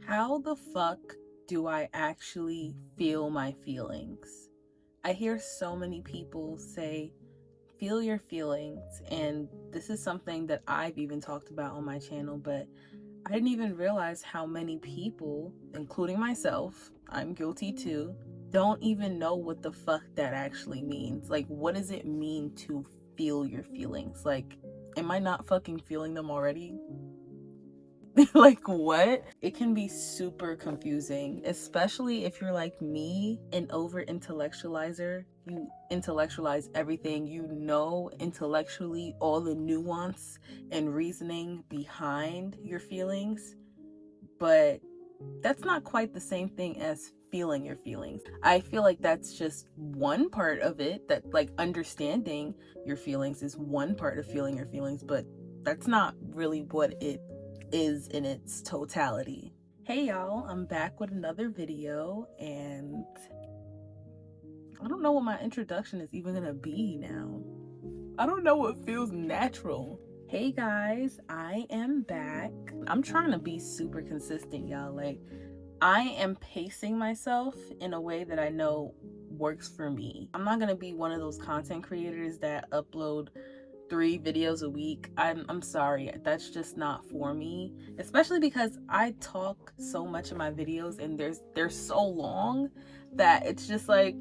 How the fuck do I actually feel my feelings? I hear so many people say, feel your feelings, and this is something that I've even talked about on my channel, but I didn't even realize how many people, including myself, I'm guilty too, don't even know what the fuck that actually means. Like, what does it mean to feel your feelings? Like, am I not fucking feeling them already? Like, what? It can be super confusing, especially if you're like me, an over intellectualizer. You intellectualize everything, you know, intellectually all the nuance and reasoning behind your feelings, but that's not quite the same thing as feeling your feelings. I feel like that's just one part of it, that like understanding your feelings is one part of feeling your feelings, but that's not really what it is in its totality. Hey y'all, I'm back with another video, and I don't know what my introduction is even gonna be now. I don't know what feels natural. Hey guys, I am back. I'm trying to be super consistent, y'all. Like, I am pacing myself in a way that I know works for me. I'm not gonna be one of those content creators that upload 3 videos a week. I'm sorry, that's just not for me, especially because I talk so much in my videos and they're so long that it's just like,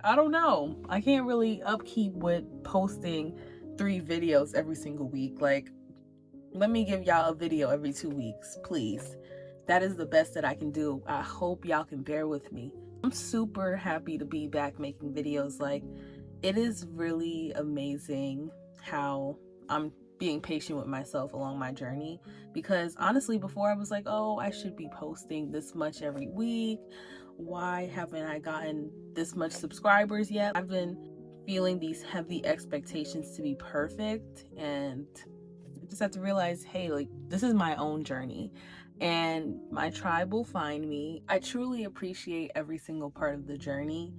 I don't know, I can't really upkeep with posting 3 videos every single week. Like, let me give y'all a video every 2 weeks, please. That is the best that I can do. I hope y'all can bear with me. I'm super happy to be back making videos. Like, it is really amazing how I'm being patient with myself along my journey, because honestly, before I was like, oh, I should be posting this much every week. Why haven't I gotten this much subscribers yet? I've been feeling these heavy expectations to be perfect, and I just have to realize, hey, like, this is my own journey and my tribe will find me. I truly appreciate every single part of the journey,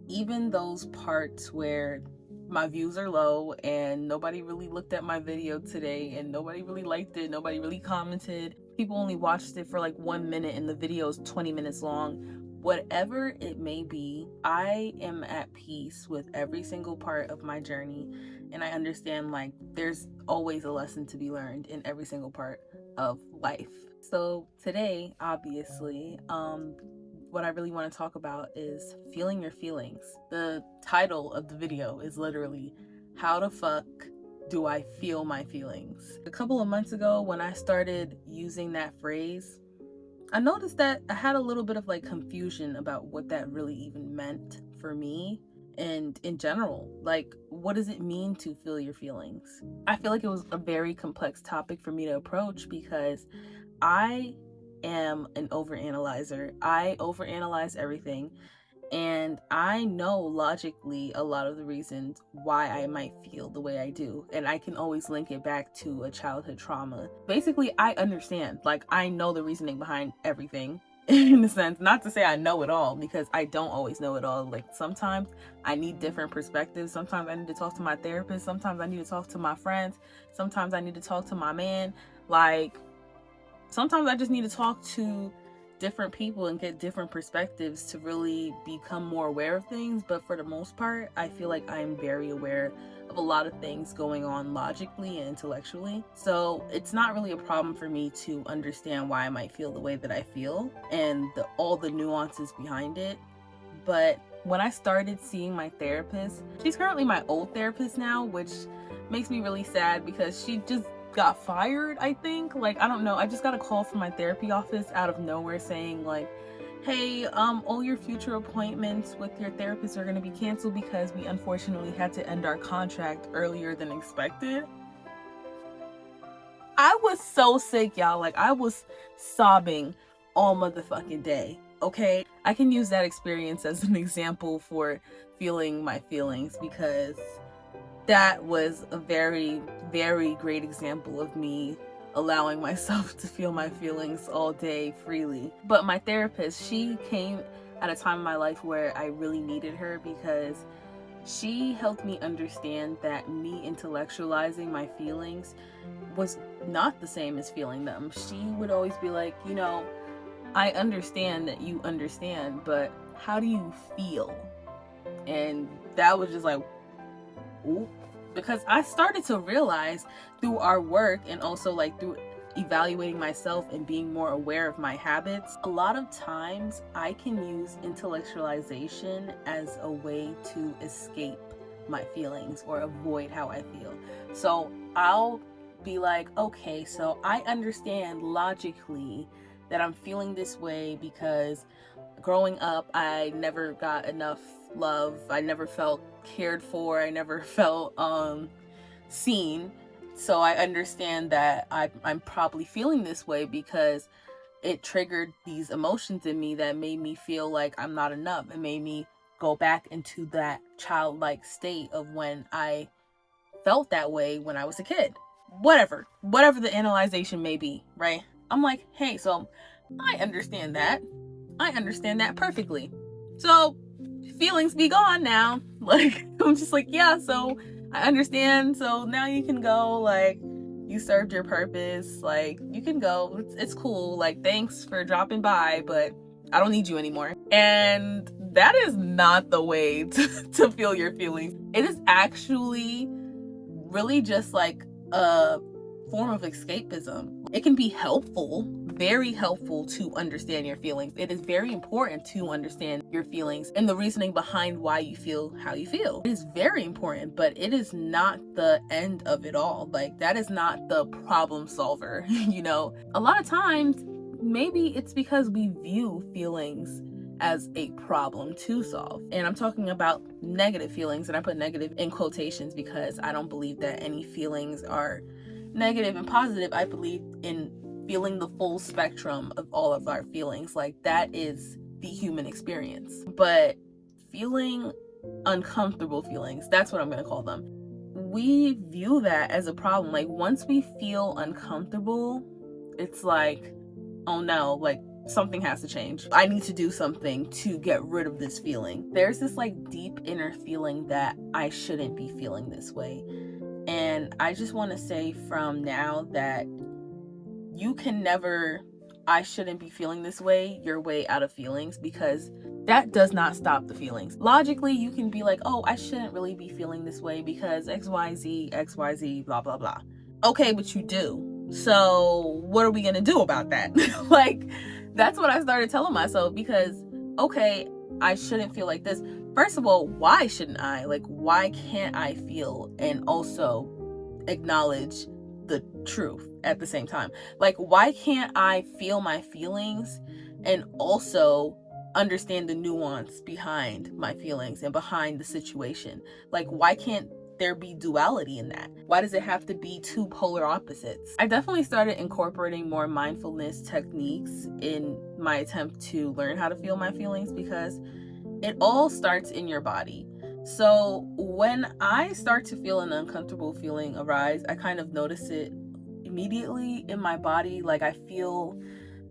even those parts where my views are low and nobody really looked at my video today and nobody really liked it, nobody really commented, people only watched it for like 1 minute and the video is 20 minutes long. Whatever it may be, I am at peace with every single part of my journey, and I understand like there's always a lesson to be learned in every single part of life. So today, obviously, what I really want to talk about is feeling your feelings. The title of the video is literally, how the fuck do I feel my feelings? A couple of months ago, when I started using that phrase, I noticed that I had a little bit of like confusion about what that really even meant for me and in general. Like, what does it mean to feel your feelings? I feel like it was a very complex topic for me to approach because I am an overanalyzer. I overanalyze everything, and I know logically a lot of the reasons why I might feel the way I do, and I can always link it back to a childhood trauma. Basically, I understand, like, I know the reasoning behind everything in a sense. Not to say I know it all, because I don't always know it all. Like, sometimes I need different perspectives. Sometimes I need to talk to my therapist. Sometimes I need to talk to my friends. Sometimes I need to talk to my man. Like, sometimes I just need to talk to different people and get different perspectives to really become more aware of things. But for the most part, I feel like I'm very aware of a lot of things going on logically and intellectually. So it's not really a problem for me to understand why I might feel the way that I feel and all the nuances behind it. But when I started seeing my therapist, she's currently my old therapist now, which makes me really sad because she just got fired, I think. Like, I don't know, I just got a call from my therapy office out of nowhere saying like, hey, all your future appointments with your therapist are going to be canceled because we unfortunately had to end our contract earlier than expected. I was so sick, y'all. Like, I was sobbing all motherfucking day. Okay, I can use that experience as an example for feeling my feelings, because that was a very, very great example of me allowing myself to feel my feelings all day freely. But my therapist, she came at a time in my life where I really needed her, because she helped me understand that me intellectualizing my feelings was not the same as feeling them. She would always be like, I understand that you understand, but how do you feel? And that was just like, ooh. Because I started to realize through our work and also like through evaluating myself and being more aware of my habits, a lot of times I can use intellectualization as a way to escape my feelings or avoid how I feel. So I'll be like, okay, so I understand logically that I'm feeling this way because growing up I never got enough love, I never felt cared for, I never felt seen. So I understand that I'm probably feeling this way because it triggered these emotions in me that made me feel like I'm not enough. It made me go back into that childlike state of when I felt that way when I was a kid. Whatever the analyzation may be, right? I'm like, hey, so I understand that. I understand that perfectly. So feelings be gone now. Like, I'm just like, yeah, so I understand. So now you can go. Like, you served your purpose. Like, you can go. It's cool. Like, thanks for dropping by, but I don't need you anymore. And that is not the way to feel your feelings. It is actually really just like a form of escapism. It can be helpful, very helpful to understand your feelings. It is very important to understand your feelings and the reasoning behind why you feel how you feel. It is very important, but it is not the end of it all. Like, that is not the problem solver, A lot of times, maybe it's because we view feelings as a problem to solve. And I'm talking about negative feelings, and I put negative in quotations because I don't believe that any feelings are negative and positive. I believe in feeling the full spectrum of all of our feelings. Like, that is the human experience. But feeling uncomfortable feelings, that's what I'm going to call them. We view that as a problem. Like, once we feel uncomfortable, it's like, oh no, like, something has to change. I need to do something to get rid of this feeling. There's this like deep inner feeling that I shouldn't be feeling this way. And I just want to say from now that you can never, I shouldn't be feeling this way, your way out of feelings, because that does not stop the feelings. Logically, you can be like, oh, I shouldn't really be feeling this way because XYZ, blah, blah, blah. Okay, but you do. So what are we going to do about that? Like, that's what I started telling myself, because, okay, I shouldn't feel like this. First of all, why shouldn't I? Like, why can't I feel and also acknowledge the truth at the same time? Like, why can't I feel my feelings and also understand the nuance behind my feelings and behind the situation? Like, why can't there be duality in that? Why does it have to be two polar opposites? I definitely started incorporating more mindfulness techniques in my attempt to learn how to feel my feelings, because it all starts in your body. So when I start to feel an uncomfortable feeling arise, I kind of notice it immediately in my body. Like, I feel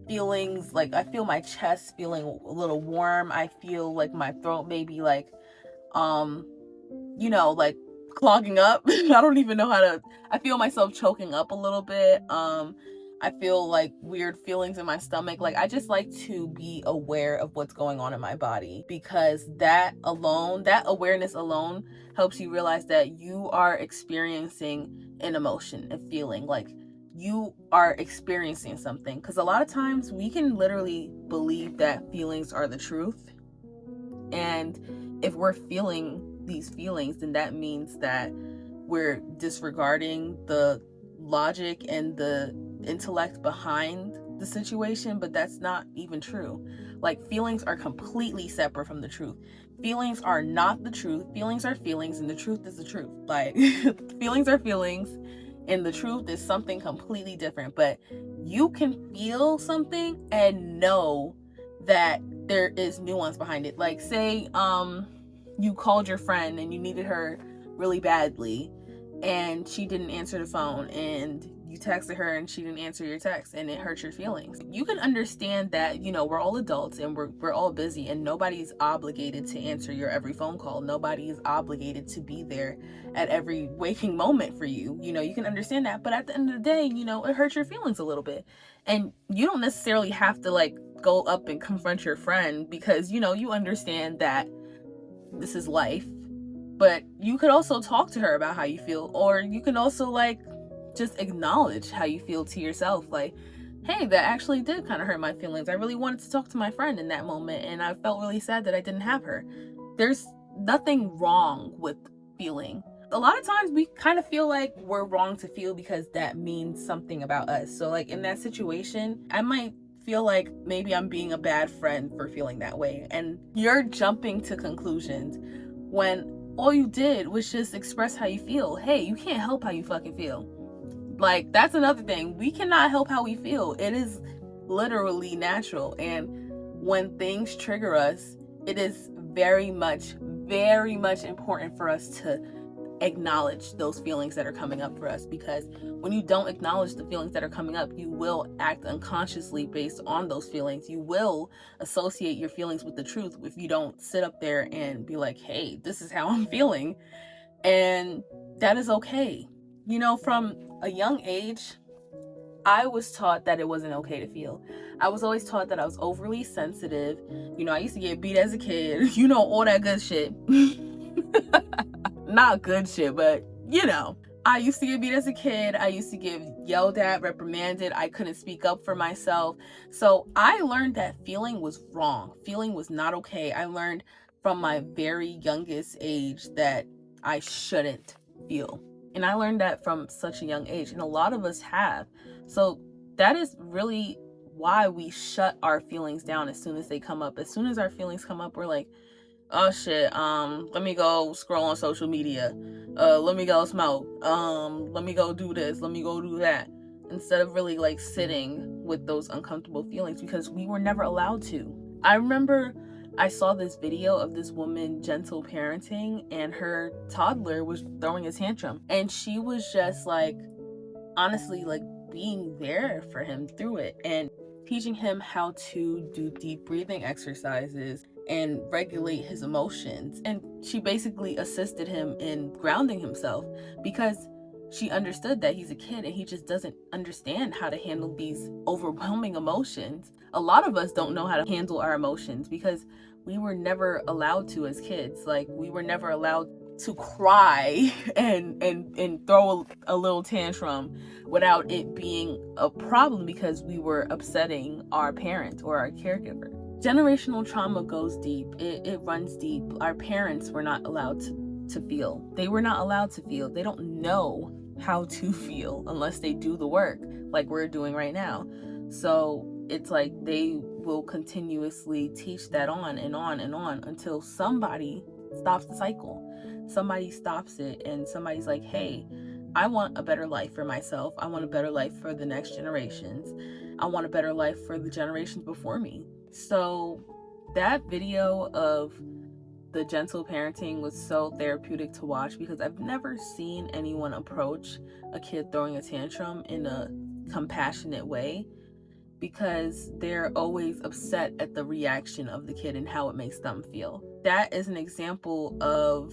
feelings, like I feel my chest feeling a little warm. I feel like my throat maybe like like clogging up. I don't even know how to, I feel myself choking up a little bit. I feel like weird feelings in my stomach. Like, I just like to be aware of what's going on in my body, because that awareness alone helps you realize that you are experiencing an emotion, a feeling, like you are experiencing something. Because a lot of times we can literally believe that feelings are the truth. And if we're feeling these feelings, then that means that we're disregarding the logic and the intellect behind the situation, but that's not even true. Like, feelings are completely separate from the truth. Feelings are not the truth. Feelings are feelings, and the truth is the truth. Like, feelings are feelings, and the truth is something completely different. But you can feel something and know that there is nuance behind it. Like, say you called your friend and you needed her really badly, and she didn't answer the phone, and you texted her and she didn't answer your text and it hurt your feelings. You can understand that, we're all adults and we're all busy, and nobody's obligated to answer your every phone call. Nobody is obligated to be there at every waking moment for you. You can understand that, but at the end of the day, it hurts your feelings a little bit. And you don't necessarily have to like go up and confront your friend, because you understand that this is life. But you could also talk to her about how you feel, or you can also like just acknowledge how you feel to yourself. Like, hey, that actually did kind of hurt my feelings. I really wanted to talk to my friend in that moment, and I felt really sad that I didn't have her. There's nothing wrong with feeling. A lot of times we kind of feel like we're wrong to feel because that means something about us. So like in that situation, I might feel like maybe I'm being a bad friend for feeling that way. And you're jumping to conclusions when all you did was just express how you feel. Hey, you can't help how you fucking feel. Like, that's another thing. We cannot help how we feel. It is literally natural. And when things trigger us, it is very much important for us to acknowledge those feelings that are coming up for us, because when you don't acknowledge the feelings that are coming up, you will act unconsciously based on those feelings. You will associate your feelings with the truth if you don't sit up there and be like, hey, this is how I'm feeling. And that is okay. From a young age, I was taught that it wasn't okay to feel. I was always taught that I was overly sensitive. I used to get beat as a kid, all that good shit. Not good shit, but I used to get beat as a kid. I used to get yelled at, reprimanded. I couldn't speak up for myself. So I learned that feeling was wrong. Feeling was not okay. I learned from my very youngest age that I shouldn't feel. And I learned that from such a young age. And a lot of us have. So that is really why we shut our feelings down as soon as they come up. As soon as our feelings come up, we're like, oh shit, let me go scroll on social media, let me go smoke, let me go do this, let me go do that, instead of really like sitting with those uncomfortable feelings, because we were never allowed to. I remember I saw this video of this woman gentle parenting, and her toddler was throwing a tantrum, and she was just like, honestly, like being there for him through it and teaching him how to do deep breathing exercises and regulate his emotions. And she basically assisted him in grounding himself, because she understood that he's a kid and he just doesn't understand how to handle these overwhelming emotions. A lot of us don't know how to handle our emotions because we were never allowed to as kids. Like, we were never allowed to cry and throw a little tantrum without it being a problem because we were upsetting our parent or our caregiver. Generational trauma goes deep. It runs deep. Our parents were not allowed to feel. They were not allowed to feel. They don't know how to feel unless they do the work like we're doing right now. So it's like they will continuously teach that on and on and on until somebody stops the cycle. Somebody stops it and somebody's like, hey, I want a better life for myself. I want a better life for the next generations. I want a better life for the generations before me. So that video of the gentle parenting was so therapeutic to watch, because I've never seen anyone approach a kid throwing a tantrum in a compassionate way, because they're always upset at the reaction of the kid and how it makes them feel. That is an example of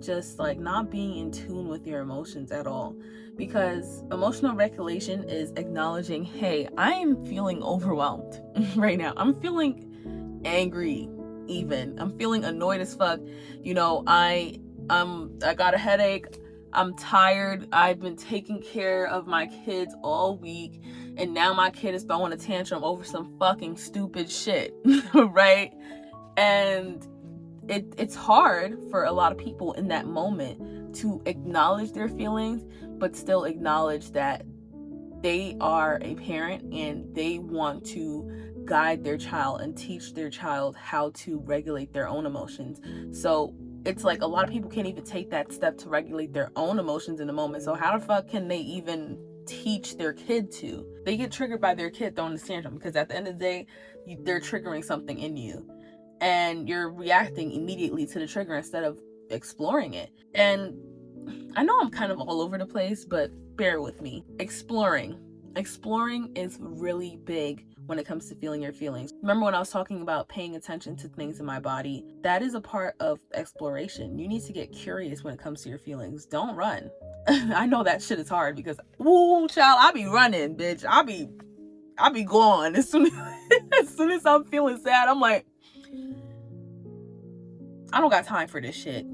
just like not being in tune with your emotions at all, because emotional regulation is acknowledging, hey, I am feeling overwhelmed right now. I'm feeling angry, even. I'm feeling annoyed as fuck. I got a headache. I'm tired. I've been taking care of my kids all week, and now my kid is throwing a tantrum over some fucking stupid shit, right? And it's hard for a lot of people in that moment to acknowledge their feelings, but still acknowledge that they are a parent and they want to guide their child and teach their child how to regulate their own emotions. So it's like a lot of people can't even take that step to regulate their own emotions in the moment. So how the fuck can they even teach their kid to? They get triggered by their kid throwing a tantrum, because at the end of the day, they're triggering something in you. And you're reacting immediately to the trigger instead of exploring it. And I know I'm kind of all over the place, but bear with me. Exploring is really big when it comes to feeling your feelings. Remember when I was talking about paying attention to things in my body? That is a part of exploration. You need to get curious when it comes to your feelings. Don't run. I know that shit is hard because, ooh, child, I be running, bitch. I be gone as soon as I'm feeling sad. I'm like, I don't got time for this shit.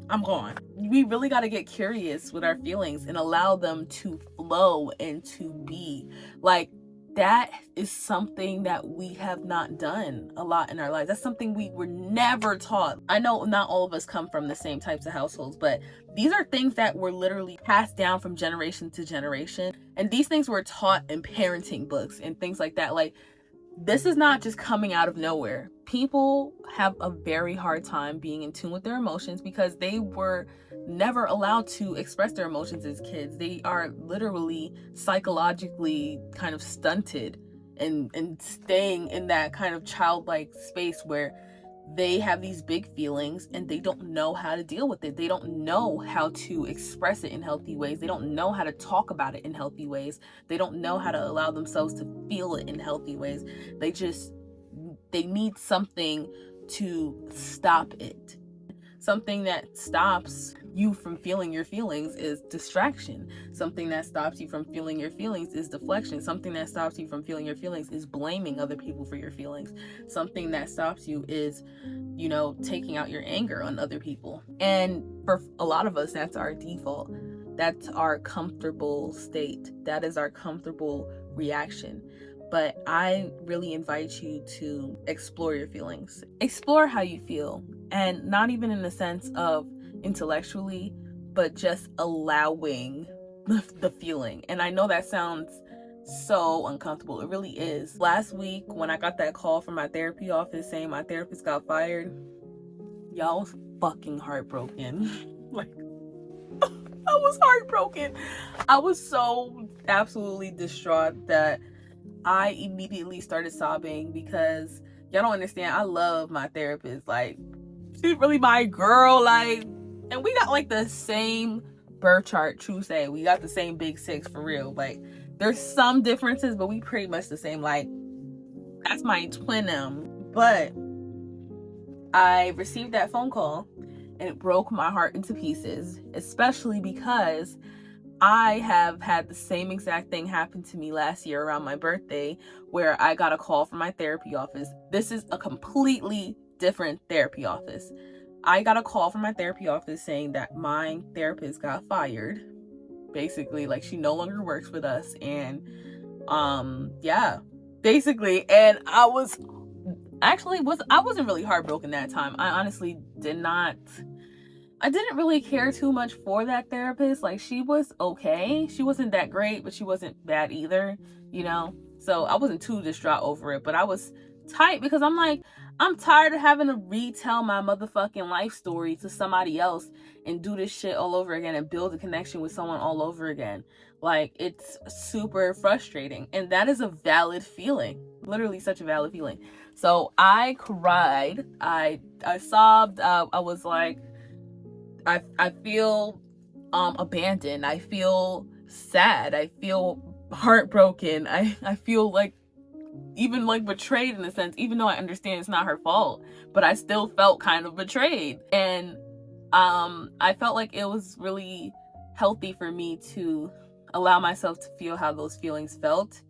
I'm gone. We really got to get curious with our feelings and allow them to flow and to be. Like, that is something that we have not done a lot in our lives. That's something we were never taught. I know not all of us come from the same types of households, but these are things that were literally passed down from generation to generation. And these things were taught in parenting books and things like that. Like, this is not just coming out of nowhere. People have a very hard time being in tune with their emotions because they were never allowed to express their emotions as kids. They are literally psychologically kind of stunted and staying in that kind of childlike space where they have these big feelings and they don't know how to deal with it. They don't know how to express it in healthy ways. They don't know how to talk about it in healthy ways. They don't know how to allow themselves to feel it in healthy ways. They need something to stop it. Something that stops you from feeling your feelings is distraction. Something that stops you from feeling your feelings is deflection. Something that stops you from feeling your feelings is blaming other people for your feelings. Something that stops you is, taking out your anger on other people. And for a lot of us, that's our default. That's our comfortable state. That is our comfortable reaction. But I really invite you to explore your feelings. Explore how you feel. And not even in the sense of intellectually, but just allowing the feeling. And I know that sounds so uncomfortable. It really is. Last week, when I got that call from my therapy office saying my therapist got fired, y'all, was fucking heartbroken. Like, I was heartbroken. I was so absolutely distraught that I immediately started sobbing because y'all don't understand. I love my therapist. Like, she's really my girl. Like, and we got like the same birth chart, true say. We got the same big six for real. Like, there's some differences, but we pretty much the same. Like, that's my twin M. But I received that phone call and it broke my heart into pieces, especially because I have had the same exact thing happen to me last year around my birthday, where I got a call from my therapy office. This is a completely different therapy office. I got a call from my therapy office saying that my therapist got fired. Basically, like, she no longer works with us. And yeah, basically. And I wasn't really heartbroken that time. I honestly I didn't really care too much for that therapist. Like, she was okay. She wasn't that great, but she wasn't bad either, So I wasn't too distraught over it, but I was tight because I'm like, I'm tired of having to retell my motherfucking life story to somebody else and do this shit all over again and build a connection with someone all over again. Like, it's super frustrating. And that is a valid feeling. Literally such a valid feeling. So I cried. I sobbed. I was like, I feel abandoned. I feel sad. I feel heartbroken. I feel like even like betrayed in a sense, even though I understand it's not her fault, but I still felt kind of betrayed. And I felt like it was really healthy for me to allow myself to feel how those feelings felt,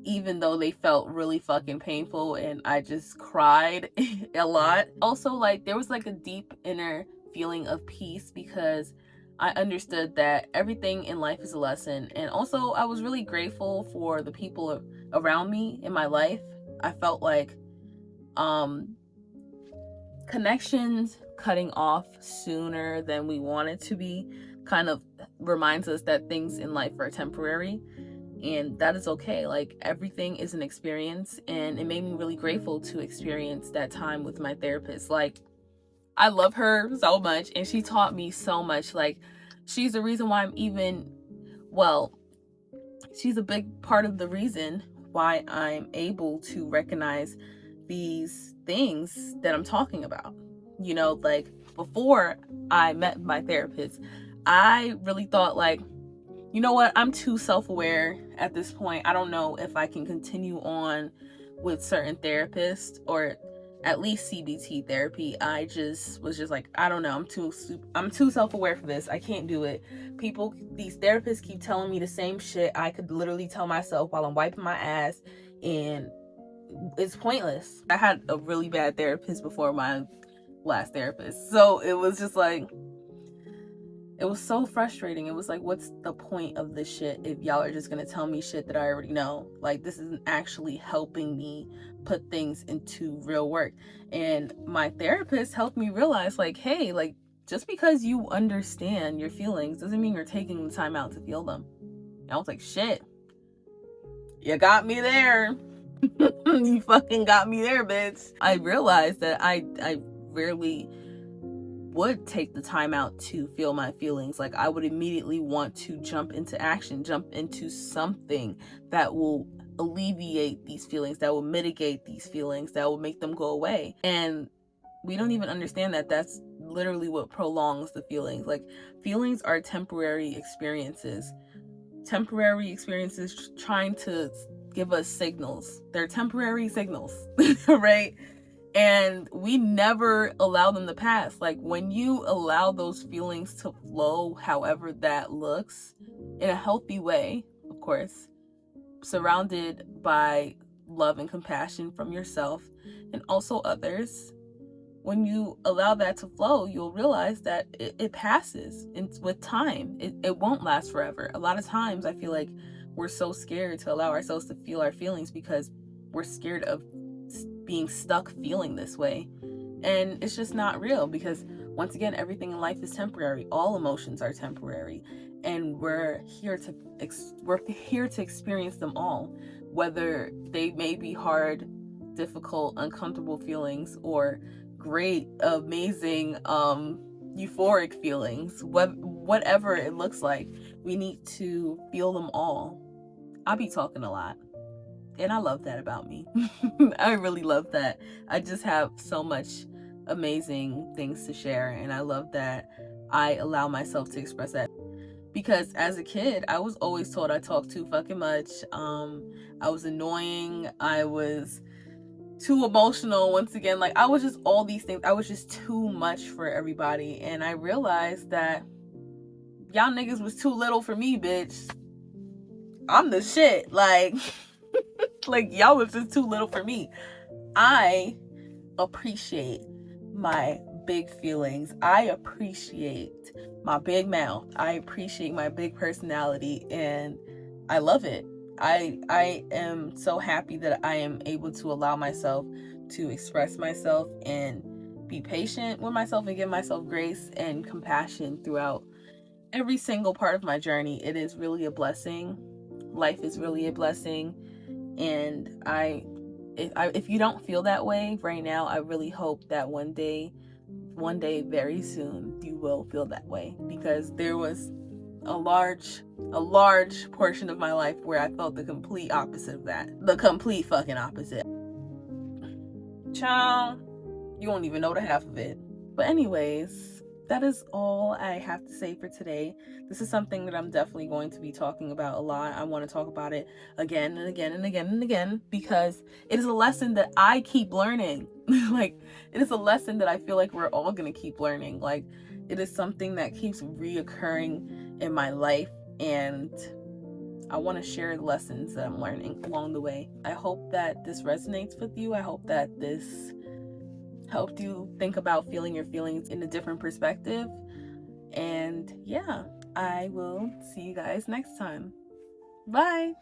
even though they felt really fucking painful, and I just cried a lot. Also, like, there was like a deep inner feeling of peace because I understood that everything in life is a lesson. And also, I was really grateful for the people around me in my life. I felt like connections cutting off sooner than we wanted to be kind of reminds us that things in life are temporary, and that is okay. Like, everything is an experience, and it made me really grateful to experience that time with my therapist. Like, I love her so much, and she taught me so much. Like, she's the reason why she's a big part of the reason why I'm able to recognize these things that I'm talking about. Like, before I met my therapist, I really thought, like, you know what, I'm too self-aware at this point. I don't know if I can continue on with certain therapists, or at least CBT therapy. I just was just like, I don't know, I'm too self-aware for this. I can't do it. These therapists keep telling me the same shit I could literally tell myself while I'm wiping my ass, and it's pointless. I had a really bad therapist before my last therapist, so it was just like, it was so frustrating. It was like, what's the point of this shit if y'all are just gonna tell me shit that I already know? Like, this isn't actually helping me put things into real work. And my therapist helped me realize, like, hey, like, just because you understand your feelings doesn't mean you're taking the time out to feel them. And I was like, shit, you got me there. You fucking got me there, bitch. I realized that I rarely would take the time out to feel my feelings. Like, I would immediately want to jump into action, jump into something that will alleviate these feelings, that will mitigate these feelings, that will make them go away. And we don't even understand that that's literally what prolongs the feelings. Like, feelings are temporary experiences trying to give us signals. They're temporary signals, right? And we never allow them to pass. Like, when you allow those feelings to flow, however that looks, in a healthy way, of course, surrounded by love and compassion from yourself and also others, when you allow that to flow, you'll realize that it passes with time. It won't last forever. A lot of times I feel like we're so scared to allow ourselves to feel our feelings because we're scared of being stuck feeling this way. And it's just not real, because once again, everything in life is temporary. All emotions are temporary, and we're here to experience them all, whether they may be hard, difficult, uncomfortable feelings, or great, amazing, euphoric feelings. Whatever it looks like, we need to feel them all. I be talking a lot, and I love that about me. I really love that. I just have so much amazing things to share, and I love that I allow myself to express that. Because as a kid, I was always told I talked too fucking much. I was annoying. I was too emotional. Once again, like, I was just all these things. I was just too much for everybody, and I realized that y'all niggas was too little for me, bitch. I'm the shit. Like, like, y'all was just too little for me. I appreciate my big feelings. I appreciate my big mouth. I appreciate my big personality, and I love it. I am so happy that I am able to allow myself to express myself and be patient with myself and give myself grace and compassion throughout every single part of my journey. It is really a blessing. Life is really a blessing. And if you don't feel that way right now, I really hope that one day very soon, you will feel that way, because there was a large portion of my life where I felt the complete opposite of that. The complete fucking opposite. Child, you won't even know the half of it. But anyways, that is all I have to say for today. This is something that I'm definitely going to be talking about a lot. I want to talk about it again and again and again and again, because it is a lesson that I keep learning. Like, it is a lesson that I feel like we're all going to keep learning. Like, it is something that keeps reoccurring in my life, and I want to share the lessons that I'm learning along the way. I hope that this resonates with you. I hope that this helped you think about feeling your feelings in a different perspective. And yeah, I will see you guys next time. Bye.